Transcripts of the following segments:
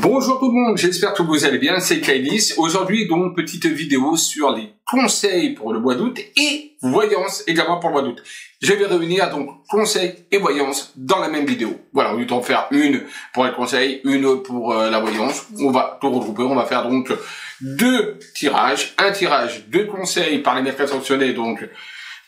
Bonjour tout le monde, j'espère que vous allez bien, c'est Kailis. Aujourd'hui donc petite vidéo sur les conseils pour le mois d'août et voyance également pour le mois d'août. Je vais revenir donc conseils et voyance dans la même vidéo. Voilà, au lieu d'en faire une pour les conseils, une pour la voyance, on va tout regrouper, on va faire donc deux tirages, un tirage de conseils par les mercredi sanctionnés donc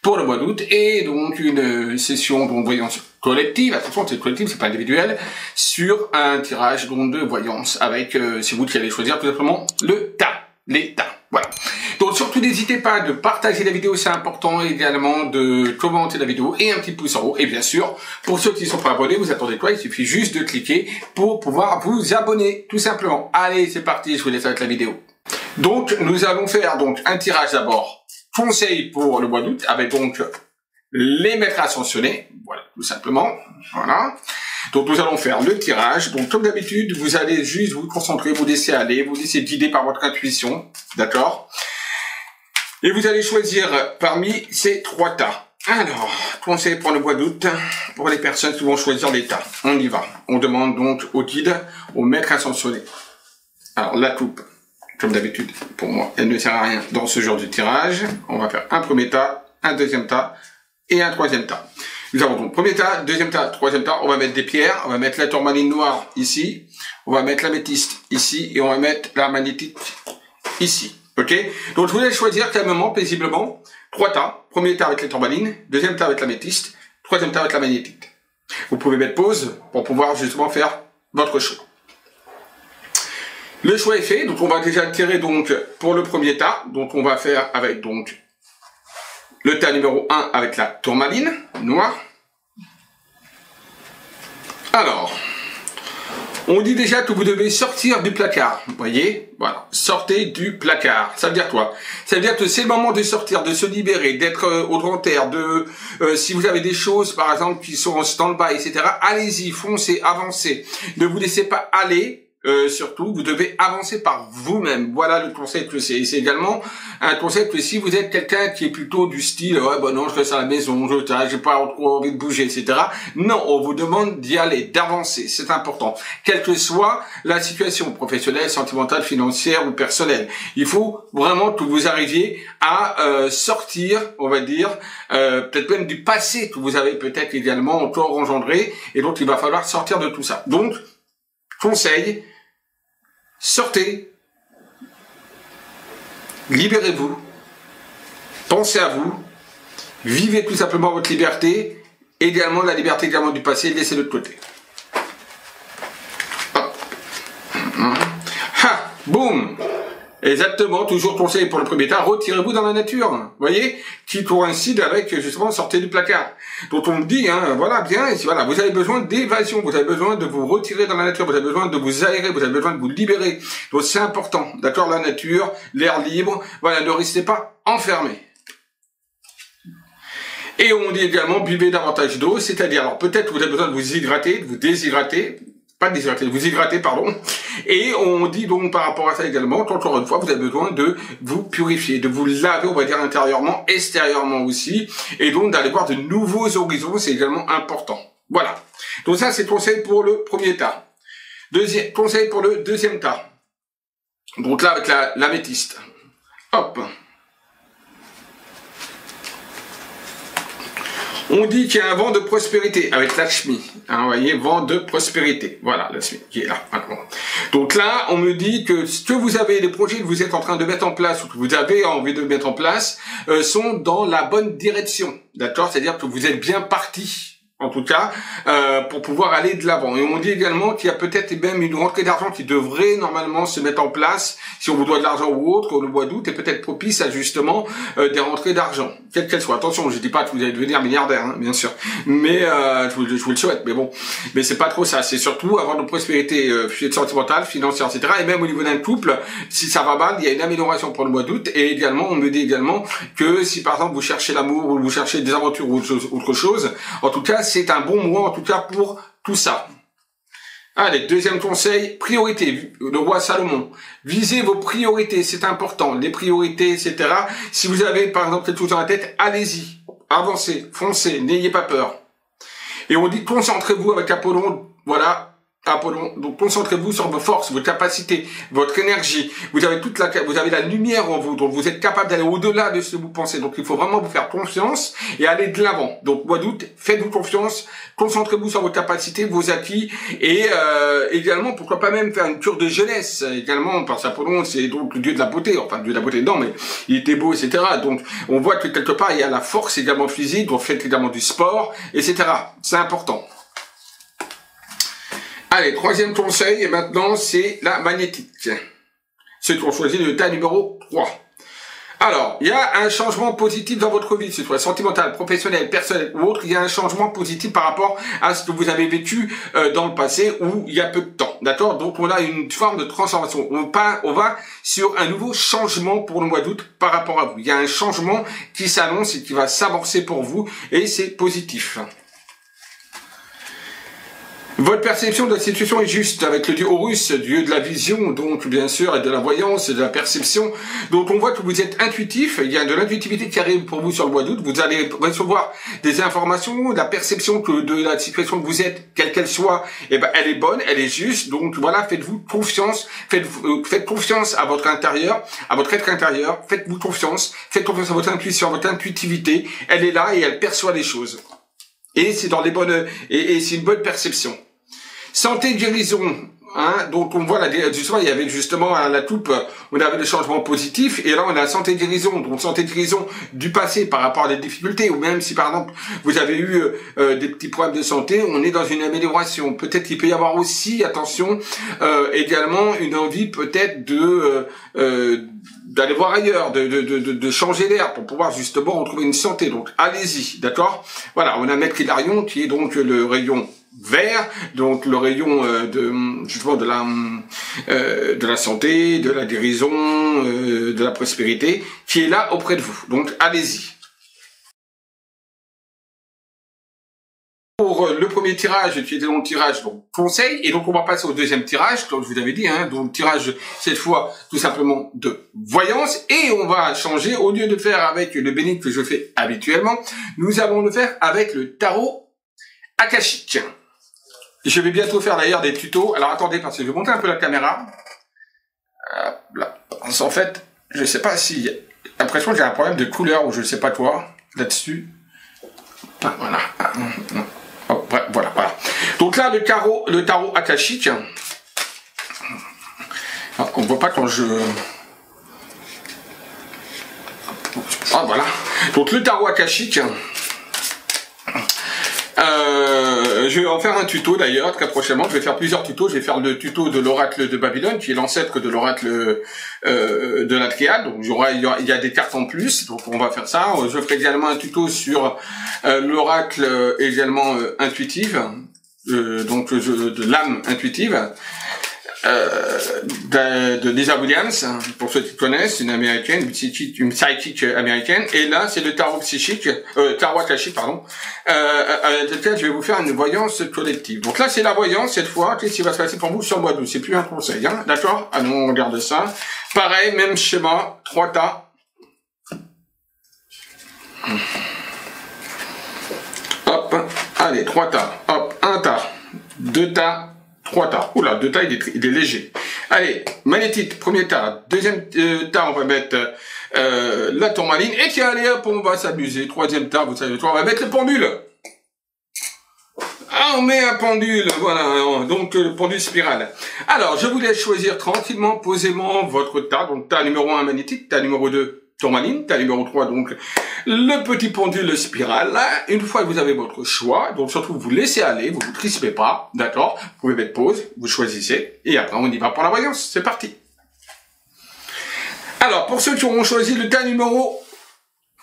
pour le mois d'août et donc une session de voyance collective, attention c'est collectif, c'est pas individuel, sur un tirage donc de voyance avec, c'est vous qui allez choisir tout simplement le tas, les tas, voilà. Donc surtout n'hésitez pas de partager la vidéo, c'est important, également de commenter la vidéo et un petit pouce en haut, et bien sûr, pour ceux qui ne sont pas abonnés, vous attendez quoi, il suffit juste de cliquer pour pouvoir vous abonner, tout simplement. Allez, c'est parti, je vous laisse avec la vidéo. Donc nous allons faire donc un tirage d'abord conseil pour le mois d'août, avec donc les maîtres ascensionnés, voilà, tout simplement, voilà. Donc nous allons faire le tirage, donc comme d'habitude, vous allez juste vous concentrer, vous laisser aller, vous laisser guider par votre intuition, d'accord? Et vous allez choisir parmi ces trois tas. Alors, conseil pour le mois d'août, pour les personnes qui vont choisir les tas, on y va. On demande donc au guide, au maître ascensionné. Alors, la coupe. Comme d'habitude, pour moi, elle ne sert à rien dans ce genre de tirage. On va faire un premier tas, un deuxième tas et un troisième tas. Nous avons donc premier tas, deuxième tas, troisième tas. On va mettre des pierres. On va mettre la tourmaline noire ici. On va mettre l'améthyste ici. Et on va mettre la magnétite ici. Ok? Donc, je voulais choisir calmement, paisiblement, trois tas. Premier tas avec les tourmalines. Deuxième tas avec l'améthyste. Troisième tas avec la magnétite. Vous pouvez mettre pause pour pouvoir justement faire votre choix. Le choix est fait, donc on va déjà tirer donc pour le premier tas, donc on va faire avec donc le tas numéro 1 avec la tourmaline noire. Alors, on dit déjà que vous devez sortir du placard, vous voyez, voilà, sortez du placard. Ça veut dire quoi? Ça veut dire que c'est le moment de sortir, de se libérer, d'être au grand air, de si vous avez des choses par exemple qui sont en stand-by, etc. Allez-y, foncez, avancez, ne vous laissez pas aller. Surtout, vous devez avancer par vous-même. Voilà le conseil que c'est. C'est également un conseil que si vous êtes quelqu'un qui est plutôt du style, ouais, bon non, je reste à la maison, j'ai pas trop envie de bouger, etc. Non, on vous demande d'y aller, d'avancer. C'est important. Quelle que soit la situation professionnelle, sentimentale, financière ou personnelle. Il faut vraiment que vous arriviez à sortir, on va dire, peut-être même du passé que vous avez peut-être également encore engendré. Et donc, il va falloir sortir de tout ça. Donc, conseil, sortez, libérez-vous, pensez à vous, vivez tout simplement votre liberté, également la liberté également du passé, laissez-le de côté. Ha, boum. Exactement, toujours conseil pour le premier tas, retirez-vous dans la nature, vous voyez, qui coïncide avec, justement, sortez du placard. Donc on me dit, hein, voilà, bien, voilà, vous avez besoin d'évasion, vous avez besoin de vous retirer dans la nature, vous avez besoin de vous aérer, vous avez besoin de vous libérer. Donc c'est important, d'accord, la nature, l'air libre, voilà, ne restez pas enfermés. Et on dit également, buvez davantage d'eau, c'est-à-dire, alors peut-être vous avez besoin de vous hydrater, de vous déshydrater, pas de déshydrater, de vous hydrater, pardon. Et on dit donc par rapport à ça également qu'encore une fois, vous avez besoin de vous purifier, de vous laver, on va dire intérieurement, extérieurement aussi, et donc d'aller voir de nouveaux horizons, c'est également important. Voilà. Donc ça, c'est conseil pour le premier tas. Conseil pour le deuxième tas. Donc là, avec l'améthyste. Hop. On dit qu'il y a un vent de prospérité avec Lakshmi. Hein, vous voyez, vent de prospérité. Voilà, Lakshmi qui est là. Donc là, on me dit que ce que vous avez, les projets que vous êtes en train de mettre en place ou que vous avez envie de mettre en place sont dans la bonne direction. D'accord? C'est-à-dire que vous êtes bien parti. En tout cas, pour pouvoir aller de l'avant. Et on dit également qu'il y a peut-être même une rentrée d'argent qui devrait normalement se mettre en place, si on vous doit de l'argent ou autre, le mois d'août est peut-être propice à justement des rentrées d'argent, quelles qu'elles soient. Attention, je dis pas que vous allez devenir milliardaire, hein, bien sûr, mais je vous le souhaite, mais bon, mais c'est pas trop ça. C'est surtout avoir une prospérité sentimentale, financière, etc. Et même au niveau d'un couple, si ça va mal, il y a une amélioration pour le mois d'août. Et également, on me dit également que si par exemple vous cherchez l'amour ou vous cherchez des aventures ou autre chose, en tout cas, c'est un bon mois, en tout cas, pour tout ça. Allez, deuxième conseil, priorité, le roi Salomon. Visez vos priorités, c'est important, les priorités, etc. Si vous avez, par exemple, quelque chose dans la tête, allez-y, avancez, foncez, n'ayez pas peur. Et on dit, concentrez-vous avec Apollon, voilà, Apollon. Donc concentrez-vous sur vos forces, vos capacités, votre énergie. Vous avez vous avez la lumière en vous, donc vous êtes capable d'aller au-delà de ce que vous pensez. Donc il faut vraiment vous faire confiance et aller de l'avant. Donc mois d'août, faites-vous confiance, concentrez-vous sur vos capacités, vos acquis et également pourquoi pas même faire une cure de jeunesse. Également parce qu'Apollon c'est donc le dieu de la beauté, enfin le dieu de la beauté non mais il était beau etc. Donc on voit que quelque part il y a la force également physique, donc faites également du sport etc. C'est important. Allez, troisième conseil, et maintenant, c'est la magnétique. Ceux qui ont choisi le tas numéro 3. Alors, il y a un changement positif dans votre vie, que ce soit sentimental, professionnel, personnel ou autre, il y a un changement positif par rapport à ce que vous avez vécu dans le passé ou il y a peu de temps. D'accord? Donc, on a une forme de transformation. On va sur un nouveau changement pour le mois d'août par rapport à vous. Il y a un changement qui s'annonce et qui va s'amorcer pour vous et c'est positif. Votre perception de la situation est juste avec le dieu Horus, dieu de la vision, donc bien sûr, et de la voyance, et de la perception. Donc on voit que vous êtes intuitif, il y a de l'intuitivité qui arrive pour vous sur le mois d'août, vous allez recevoir des informations, la perception de la situation que vous êtes, quelle qu'elle soit, eh ben elle est bonne, elle est juste, donc voilà, faites-vous confiance, faites confiance à votre intérieur, à votre être intérieur, faites-vous confiance, faites confiance à votre intuition, à votre intuitivité, elle est là et elle perçoit les choses. Et c'est dans les bonnes, et c'est une bonne perception. Santé, guérison, hein, donc on voit justement, il y avait justement à la coupe, on avait des changements positifs, et là on a santé, guérison, donc santé, guérison du passé par rapport à des difficultés, ou même si par exemple vous avez eu des petits problèmes de santé, on est dans une amélioration. Peut-être qu'il peut y avoir aussi, attention, également une envie peut-être d'aller voir ailleurs, de changer d'air pour pouvoir justement retrouver une santé. Donc allez-y, d'accord? Voilà, on a Maître Hilarion qui est donc le rayon vert, donc le rayon justement de la santé, de la guérison, de la prospérité, qui est là auprès de vous. Donc allez-y. Pour le premier tirage, qui était donc le tirage donc conseil, et donc on va passer au deuxième tirage, comme je vous avais dit, hein, donc tirage cette fois tout simplement de voyance, et on va changer, au lieu de faire avec le béni que je fais habituellement, nous allons le faire avec le tarot akashique. Je vais bientôt faire d'ailleurs des tutos, alors attendez parce que je vais monter un peu la caméra, là. En fait, je sais pas si, j'ai l'impression que j'ai un problème de couleur, ou je sais pas quoi, là-dessus, voilà. Oh, voilà. Donc là, le tarot akashique. Ah, on voit pas quand je... Ah, voilà. Donc le tarot akashique. Je vais en faire un tuto d'ailleurs, très prochainement. Je vais faire plusieurs tutos. Je vais faire le tuto de l'oracle de Babylone, qui est l'ancêtre de l'oracle de la Triade. Donc il y a des cartes en plus. Donc on va faire ça. Je ferai également un tuto sur l'oracle également intuitive, donc de l'âme intuitive. De Lisa Williams, pour ceux qui connaissent, une américaine, une psychique américaine, et là c'est le tarot psychique, tarot akashique, pardon, avec lequel je vais vous faire une voyance collective. Donc là c'est la voyance cette fois, qu'est-ce qui va se passer pour vous sur le mois d'août, c'est plus un conseil, hein, d'accord? Allons, on regarde ça. Pareil, même schéma, 3 tas. Hop, allez, 3 tas, hop, 1 tas, 2 tas, 3 tas. Oula, 2 tas, il est léger. Allez, magnétite, premier tas. Deuxième tas, on va mettre la tourmaline. Et tiens, allez hop, on va s'amuser. Troisième tas, vous savez quoi, on va mettre le pendule. Ah, on met un pendule, voilà, donc le pendule spirale. Alors, je vous laisse choisir tranquillement, posément votre tas. Donc, tas numéro 1, magnétique, tas numéro 2, tourmaline, tas numéro 3, donc le petit pendule spirale. Une fois que vous avez votre choix, donc surtout vous laissez aller, vous vous crispez pas, d'accord? Vous pouvez mettre pause, vous choisissez, et après on y va pour la voyance, c'est parti. Alors, pour ceux qui auront choisi le tas numéro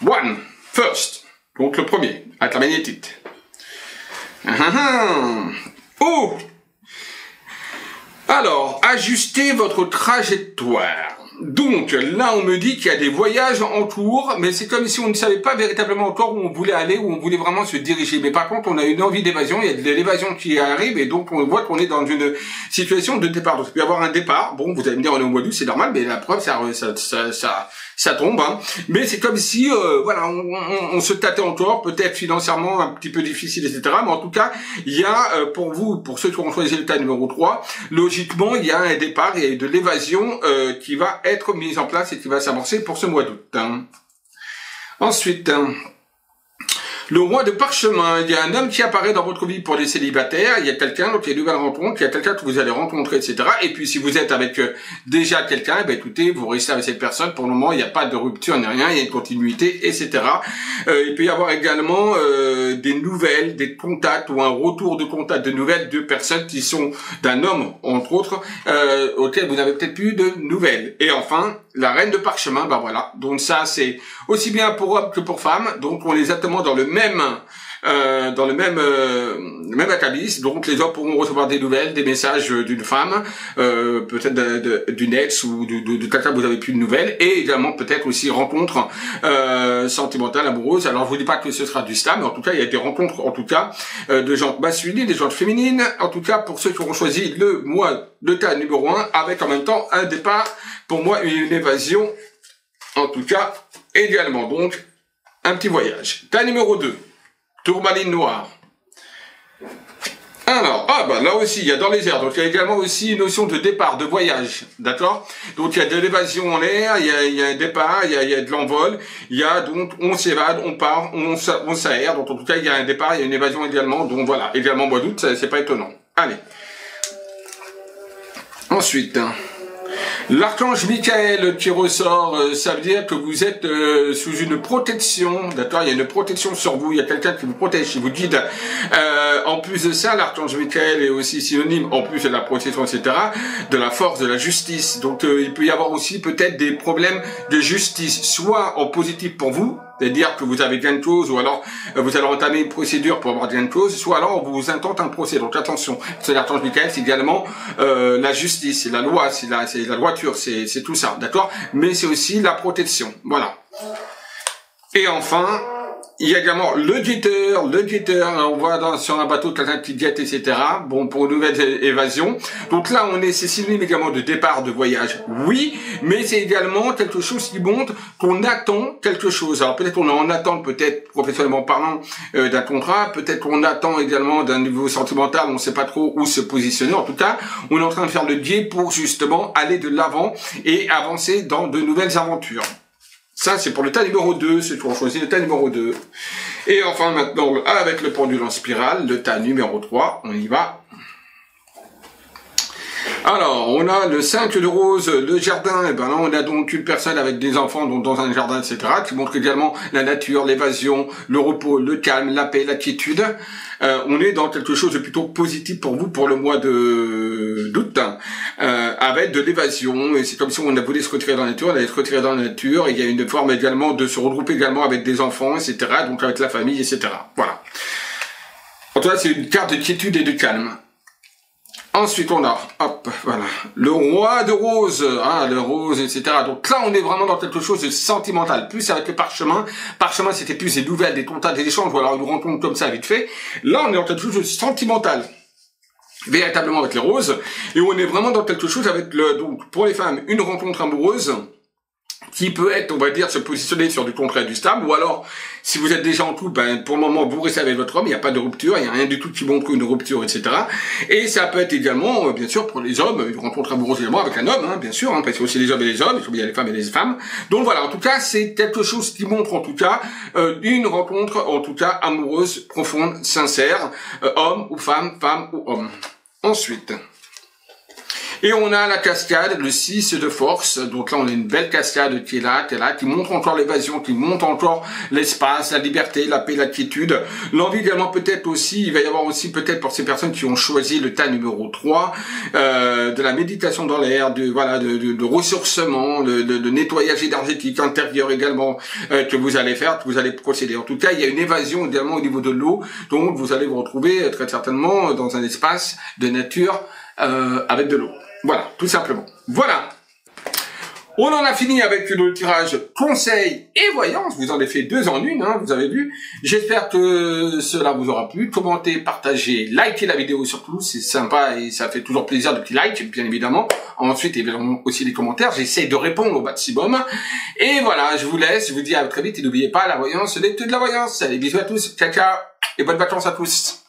1, first, donc le premier, avec la magnétite. Oh! Alors, ajustez votre trajectoire. Donc, là, on me dit qu'il y a des voyages en cours, mais c'est comme si on ne savait pas véritablement encore où on voulait aller, où on voulait vraiment se diriger. Mais par contre, on a une envie d'évasion, il y a de l'évasion qui arrive, et donc on voit qu'on est dans une situation de départ. Donc, il peut y avoir un départ. Bon, vous allez me dire, on est au mois d'août, c'est normal, mais la preuve, ça ça tombe, hein. Mais c'est comme si, voilà, on se tâtait encore, peut-être financièrement un petit peu difficile, etc. Mais en tout cas, il y a, pour vous, pour ceux qui ont choisi le tas numéro 3, logiquement, il y a un départ, il y a de l'évasion qui va être mise en place et qui va s'amorcer pour ce mois d'août. Hein. Ensuite... le roi de parchemin, il y a un homme qui apparaît dans votre vie pour les célibataires, il y a quelqu'un, donc il y a une nouvelle rencontre, il y a quelqu'un que vous allez rencontrer, etc. Et puis si vous êtes avec déjà quelqu'un, eh bien, écoutez, vous restez avec cette personne, pour le moment il n'y a pas de rupture ni rien, il y a une continuité, etc. Il peut y avoir également des nouvelles, des contacts ou un retour de contact de nouvelles de personnes qui sont d'un homme, entre autres, auxquelles vous n'avez peut-être plus de nouvelles. Et enfin, la reine de parchemin, ben voilà. Donc ça, c'est aussi bien pour hommes que pour femmes. Donc on est exactement dans le même acabit. Donc les hommes pourront recevoir des nouvelles, des messages d'une femme, peut-être d'une ex ou de quelqu'un que vous n'avez plus de nouvelles, et également peut-être aussi rencontres sentimentales, amoureuses. Alors je vous dis pas que ce sera du slam, mais en tout cas il y a des rencontres en tout cas de genres masculines, des genres féminines. En tout cas pour ceux qui auront choisi le mois de tas numéro 1, avec en même temps un départ, pour moi une évasion, en tout cas également. Donc un petit voyage. Tas numéro 2, tourmaline noire. Alors, là aussi, il y a dans les airs, donc il y a également aussi une notion de départ, de voyage, d'accord? Donc il y a de l'évasion en l'air, il y a un départ, il y a de l'envol, il y a donc, on s'évade, on part, on s'aère, donc en tout cas il y a un départ, il y a une évasion également, donc voilà, également mois d'août, c'est pas étonnant. Allez. Ensuite... l'archange Michael qui ressort, ça veut dire que vous êtes sous une protection, d'accord? Il y a une protection sur vous, il y a quelqu'un qui vous protège, qui vous guide. En plus de ça, l'archange Michael est aussi synonyme, en plus de la protection, etc., de la force, de la justice. Donc il peut y avoir aussi peut-être des problèmes de justice, soit en positif pour vous, c'est-à-dire que vous avez gain de cause, ou alors vous allez entamer une procédure pour avoir gain de cause, soit alors on vous intente un procès. Donc attention, c'est l'archange Michael, c'est également la justice, c'est la loi, c'est la droiture, c'est tout ça, d'accord? Mais c'est aussi la protection, voilà. Et enfin, il y a également le guetteur, on voit sur un bateau quelqu'un qui guette, etc. Bon, pour une nouvelle évasion. Donc là, c'est synonyme également de départ, de voyage, oui, mais c'est également quelque chose qui montre qu'on attend quelque chose. Alors peut-être on est en attente, peut-être professionnellement parlant, d'un contrat, peut-être qu'on attend également d'un niveau sentimental, on ne sait pas trop où se positionner. En tout cas, on est en train de faire le guet pour justement aller de l'avant et avancer dans de nouvelles aventures. Ça, c'est pour le tas numéro 2, ceux qui ont choisi le tas numéro 2. Et enfin, maintenant, avec le pendule en spirale, le tas numéro 3, on y va. Alors, on a le 5 de rose, le jardin, et ben là, on a donc une personne avec des enfants donc dans un jardin, etc., qui montre également la nature, l'évasion, le repos, le calme, la paix, la quiétude. On est dans quelque chose de plutôt positif pour vous pour le mois d'août, avec de l'évasion, et c'est comme si on voulait se retirer dans la nature, on allait se retirer dans la nature, et il y a une forme également de se regrouper également avec des enfants, etc., donc avec la famille, etc. Voilà. En tout cas, c'est une carte de quiétude et de calme. Ensuite, on a, voilà, le roi de rose, le rose, etc. Donc là, on est vraiment dans quelque chose de sentimental. Plus avec le parchemin. Parchemin, c'était plus des nouvelles, des contacts, des échanges, ou alors une rencontre comme ça, vite fait. Là, on est dans quelque chose de sentimental. Véritablement avec les roses. Et on est vraiment dans quelque chose avec donc, pour les femmes, une rencontre amoureuse, qui peut être, on va dire, se positionner sur du concret, du stable, ou alors, si vous êtes déjà en couple, ben, pour le moment, vous restez avec votre homme, il n'y a pas de rupture, il n'y a rien du tout qui montre une rupture, etc. Et ça peut être également, bien sûr, pour les hommes, une rencontre amoureuse également avec un homme, bien sûr, parce qu'il y a aussi les hommes et les hommes, il y a les femmes et les femmes. Donc voilà, en tout cas, c'est quelque chose qui montre, en tout cas, une rencontre, en tout cas, amoureuse, profonde, sincère, homme ou femme, femme ou homme. Ensuite... et on a la cascade, le 6 de force. Donc là, on a une belle cascade qui est là, qui montre encore l'évasion, qui montre encore l'espace, la liberté, la paix, la quiétude. L'envie également peut-être aussi, il va y avoir aussi peut-être pour ces personnes qui ont choisi le tas numéro 3, de la méditation dans l'air, de ressourcement, de nettoyage énergétique intérieur également, que vous allez faire, que vous allez procéder. En tout cas, il y a une évasion également au niveau de l'eau. Donc vous allez vous retrouver très certainement dans un espace de nature, avec de l'eau. Voilà, tout simplement. Voilà. On en a fini avec le tirage conseil et voyance. Vous en avez fait 2 en 1, hein, vous avez vu. J'espère que cela vous aura plu. Commentez, partagez, likez la vidéo surtout. C'est sympa et ça fait toujours plaisir de petits likes, bien évidemment. Ensuite, évidemment, aussi les commentaires. J'essaie de répondre au maximum. Et voilà, je vous laisse. Je vous dis à très vite. Et n'oubliez pas, la voyance, c'est de la voyance. Allez, bisous à tous. Ciao, ciao. Et bonnes vacances à tous.